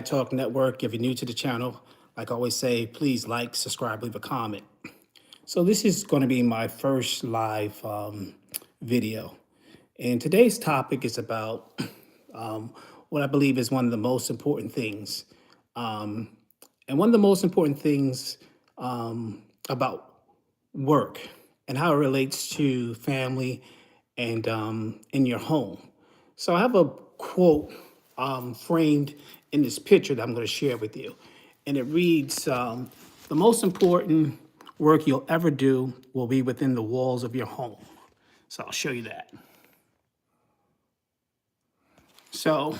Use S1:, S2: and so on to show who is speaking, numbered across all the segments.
S1: Talk Network. If you're new to the channel, like I always say, please like, subscribe, leave a comment. So this is going to be my first live video. And today's topic is about what I believe is one of the most important things. And one of the most important things about work and how it relates to family and in your home. So I have a quote framed in this picture that I'm going to share with you. And it reads, the most important work you'll ever do will be within the walls of your home. So I'll show you that. So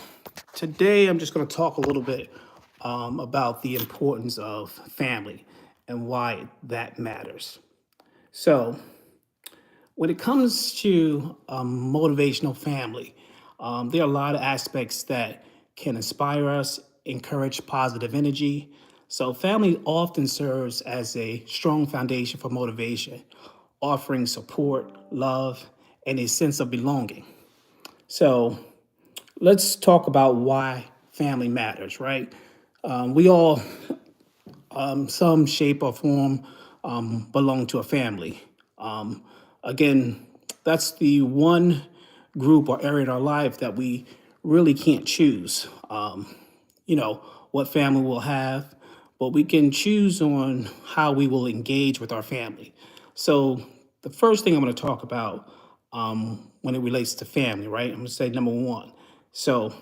S1: today I'm just going to talk a little bit about the importance of family and why that matters. So when it comes to motivational family, there are a lot of aspects that can inspire us, encourage positive energy. So family often serves as a strong foundation for motivation, offering support, love, and a sense of belonging. So let's talk about why family matters, right? We all, some shape or form, belong to a family. Again, that's the one group or area in our life that we really can't choose. What family we'll have, but we can choose on how we will engage with our family. So the first thing I'm going to talk about when it relates to family, right? I'm going to say number one. So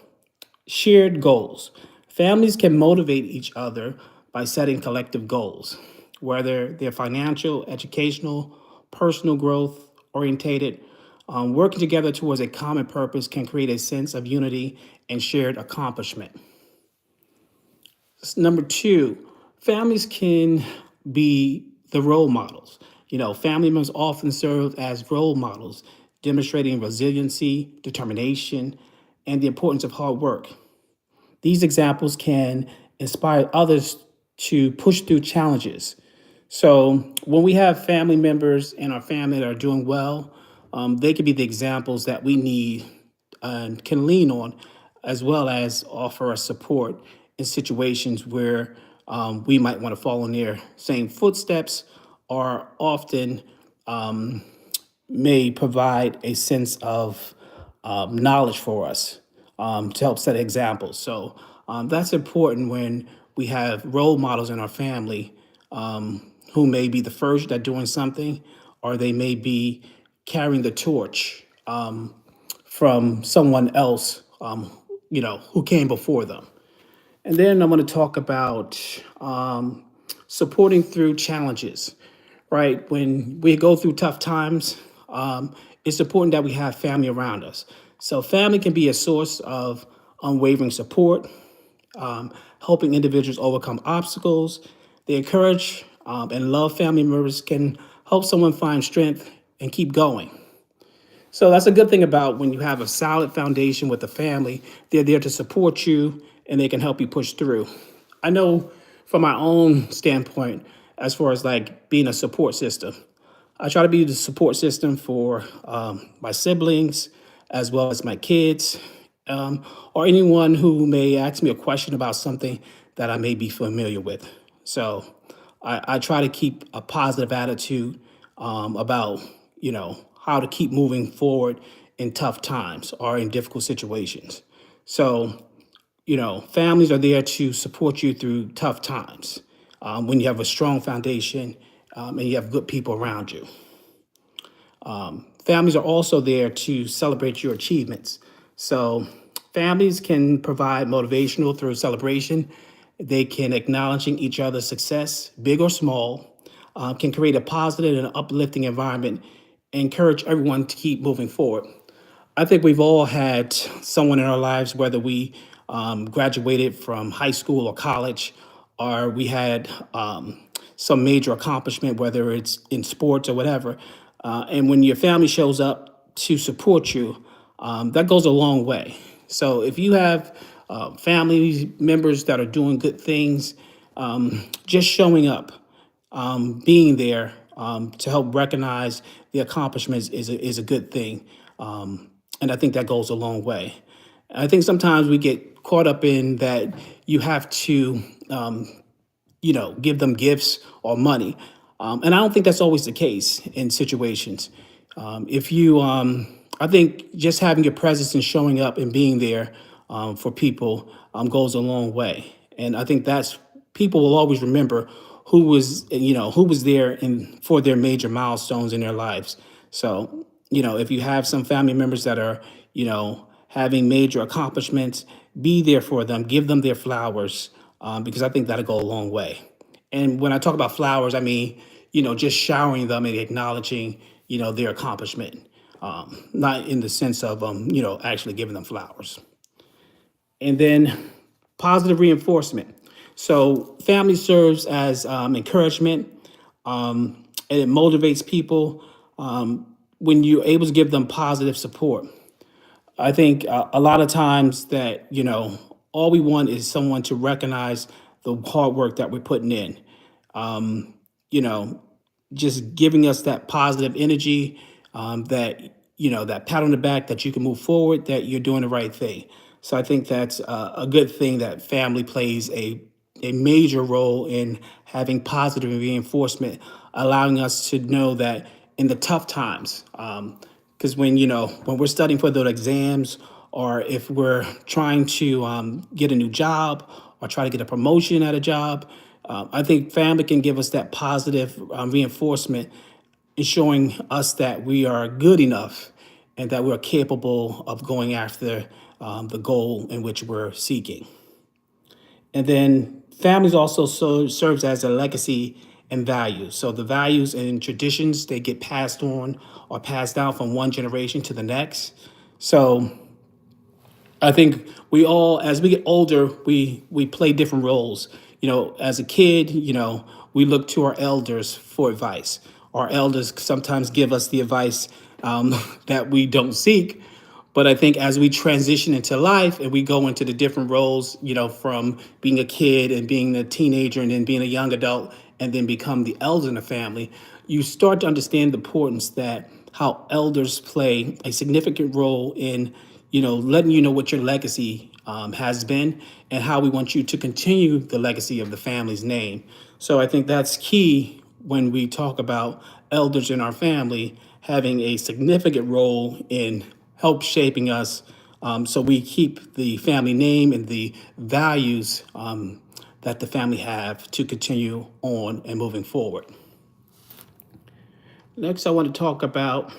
S1: shared goals. Families can motivate each other by setting collective goals, whether they're financial, educational, personal growth orientated. Working together towards a common purpose can create a sense of unity and shared accomplishment. Number two, families can be the role models. Family members often serve as role models, demonstrating resiliency, determination, and the importance of hard work. These examples can inspire others to push through challenges. So when we have family members in our family that are doing well, they can be the examples that we need and can lean on, as well as offer us support in situations where we might want to follow in their same footsteps, or often may provide a sense of knowledge for us to help set examples. So that's important when we have role models in our family who may be the first at doing something, or they may be carrying the torch from someone else, who came before them. And then I'm going to talk about supporting through challenges, right? When we go through tough times, it's important that we have family around us. So family can be a source of unwavering support, helping individuals overcome obstacles. They encourage and love family members can help someone find strength and keep going. So that's a good thing about when you have a solid foundation with the family. They're there to support you and they can help you push through. I know from my own standpoint, as far as like being a support system, I try to be the support system for my siblings, as well as my kids, or anyone who may ask me a question about something that I may be familiar with. So I try to keep a positive attitude about, how to keep moving forward in tough times or in difficult situations. So, families are there to support you through tough times when you have a strong foundation and you have good people around you. Families are also there to celebrate your achievements. So, families can provide motivational through celebration. They can acknowledging each other's success, big or small, can create a positive and uplifting environment, and encourage everyone to keep moving forward. I think we've all had someone in our lives, whether we graduated from high school or college, or we had some major accomplishment, whether it's in sports or whatever. And when your family shows up to support you, that goes a long way. So if you have family members that are doing good things, just showing up, being there to help recognize the accomplishments is a good thing. And I think that goes a long way. I think sometimes we get caught up in that you have to, give them gifts or money. And I don't think that's always the case in situations. If you, I think just having your presence and showing up and being there for people goes a long way. And I think that's people will always remember who was there in for their major milestones in their lives. So, if you have some family members that are, having major accomplishments, be there for them, give them their flowers, because I think that'll go a long way. And when I talk about flowers, I mean, just showering them and acknowledging, their accomplishment, not in the sense of, actually giving them flowers. And then positive reinforcement. So family serves as encouragement, and it motivates people when you're able to give them positive support. I think a lot of times that, all we want is someone to recognize the hard work that we're putting in. You know, just giving us that positive energy, that pat on the back that you can move forward, that you're doing the right thing. So I think that's a good thing that family plays a major role in having positive reinforcement, allowing us to know that in the tough times, because when we're studying for those exams, or if we're trying to get a new job or try to get a promotion at a job, I think family can give us that positive reinforcement, ensuring us that we are good enough and that we're capable of going after the goal in which we're seeking. And then families also serves as a legacy and values. So the values and traditions, they get passed on or passed down from one generation to the next. So I think we all, as we get older, we play different roles. As a kid, we look to our elders for advice. Our elders sometimes give us the advice that we don't seek. But I think as we transition into life and we go into the different roles, from being a kid and being a teenager and then being a young adult and then become the elder in the family, you start to understand the importance that how elders play a significant role in, letting you know what your legacy has been and how we want you to continue the legacy of the family's name. So I think that's key when we talk about elders in our family having a significant role in help shaping us, so we keep the family name and the values that the family have to continue on and moving forward. Next, I want to talk about,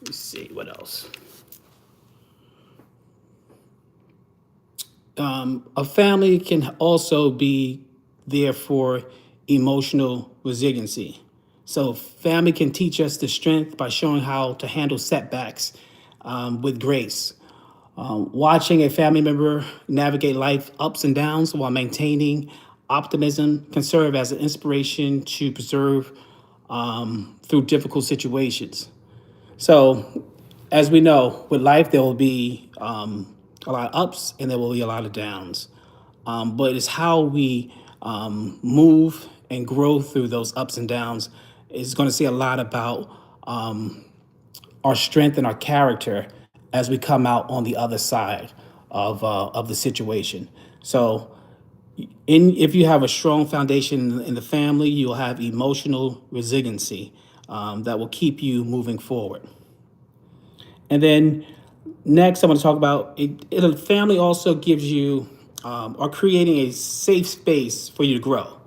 S1: let's see, what else? A family can also be there for emotional resiliency. So, family can teach us the strength by showing how to handle setbacks with grace. Watching a family member navigate life ups and downs while maintaining optimism can serve as an inspiration to preserve through difficult situations. So, as we know, with life, there will be a lot of ups and there will be a lot of downs. But it's how we move and grow through those ups and downs is going to say a lot about our strength and our character as we come out on the other side of the situation. So, if you have a strong foundation in the family, you'll have emotional resiliency that will keep you moving forward. And then next, I want to talk about a family also gives you or creating a safe space for you to grow.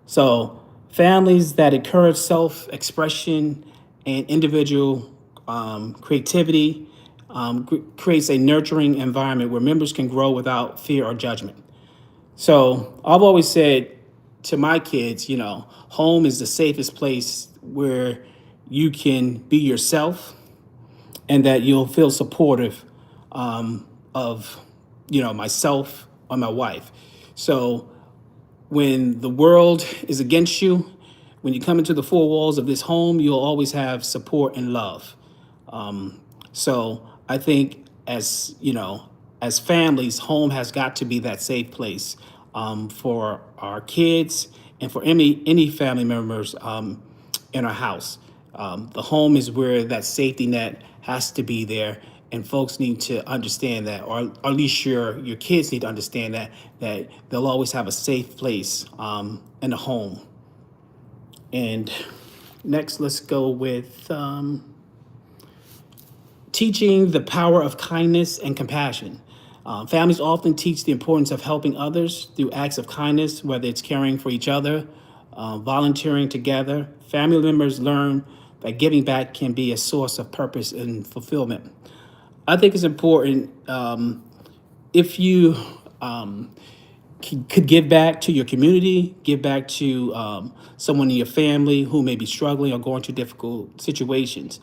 S1: So, families that encourage self expression and individual creativity creates a nurturing environment where members can grow without fear or judgment. So, I've always said to my kids, home is the safest place where you can be yourself and that you'll feel supportive of, myself or my wife. So, when the world is against you, when you come into the four walls of this home, you'll always have support and love. So I think as families, home has got to be that safe place for our kids and for any family members in our house. The home is where that safety net has to be there, and folks need to understand that, or at least your kids need to understand that they'll always have a safe place in the home. And next, let's go with teaching the power of kindness and compassion. Families often teach the importance of helping others through acts of kindness, whether it's caring for each other, volunteering together. Family members learn that giving back can be a source of purpose and fulfillment. I think it's important if you could give back to your community, give back to someone in your family who may be struggling or going through difficult situations.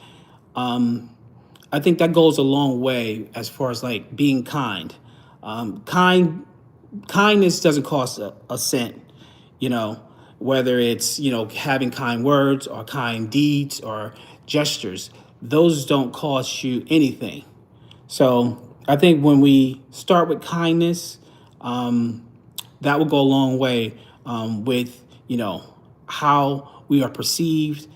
S1: I think that goes a long way as far as like being kind. Kindness doesn't cost a cent, you know, whether it's, having kind words or kind deeds or gestures, those don't cost you anything. So I think when we start with kindness, that will go a long way with how we are perceived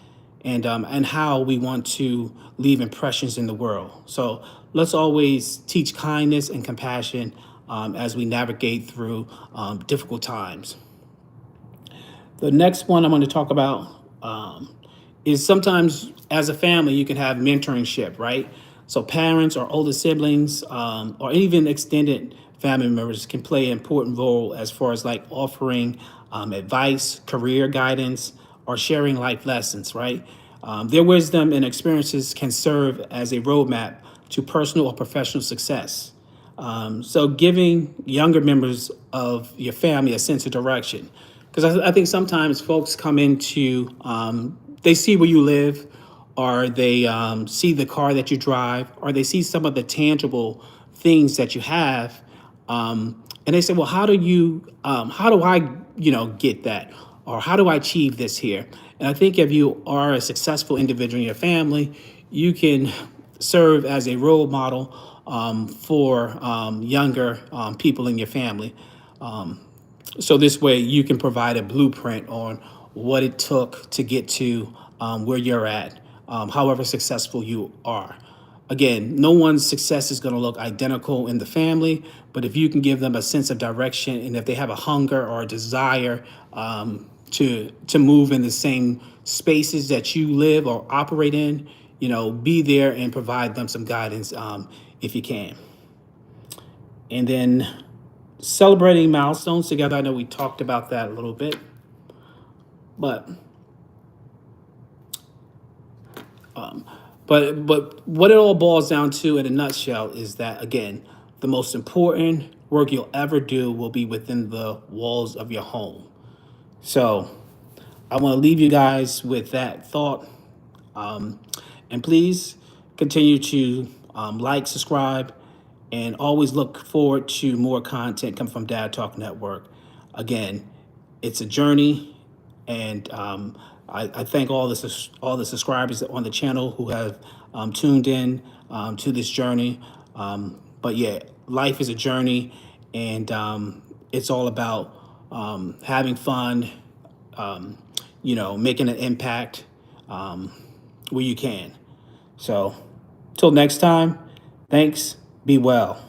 S1: and how we want to leave impressions in the world. So let's always teach kindness and compassion as we navigate through difficult times. The next one I'm going to talk about is sometimes as a family, you can have mentorship, right? So parents or older siblings or even extended family members can play an important role as far as like offering advice, career guidance, or sharing life lessons, right? Their wisdom and experiences can serve as a roadmap to personal or professional success. So giving younger members of your family a sense of direction, because I think sometimes folks come into they see where you live, or they see the car that you drive, or they see some of the tangible things that you have, and they say, "Well, how do I, get that, or how do I achieve this here?" And I think if you are a successful individual in your family, you can serve as a role model for younger people in your family. So this way you can provide a blueprint on what it took to get to where you're at, however successful you are. Again, no one's success is going to look identical in the family, but if you can give them a sense of direction, and if they have a hunger or a desire to move in the same spaces that you live or operate in, be there and provide them some guidance if you can. And then celebrating milestones together. I know we talked about that a little bit, but but what it all boils down to in a nutshell is that, again, the most important work you'll ever do will be within the walls of your home. So I want to leave you guys with that thought. And please continue to like, subscribe, and always look forward to more content coming from Dad Talk Network. Again, it's a journey, and I thank all the subscribers on the channel who have tuned in to this journey. But yeah, life is a journey, and it's all about having fun, making an impact where you can. So, till next time, thanks. Be well.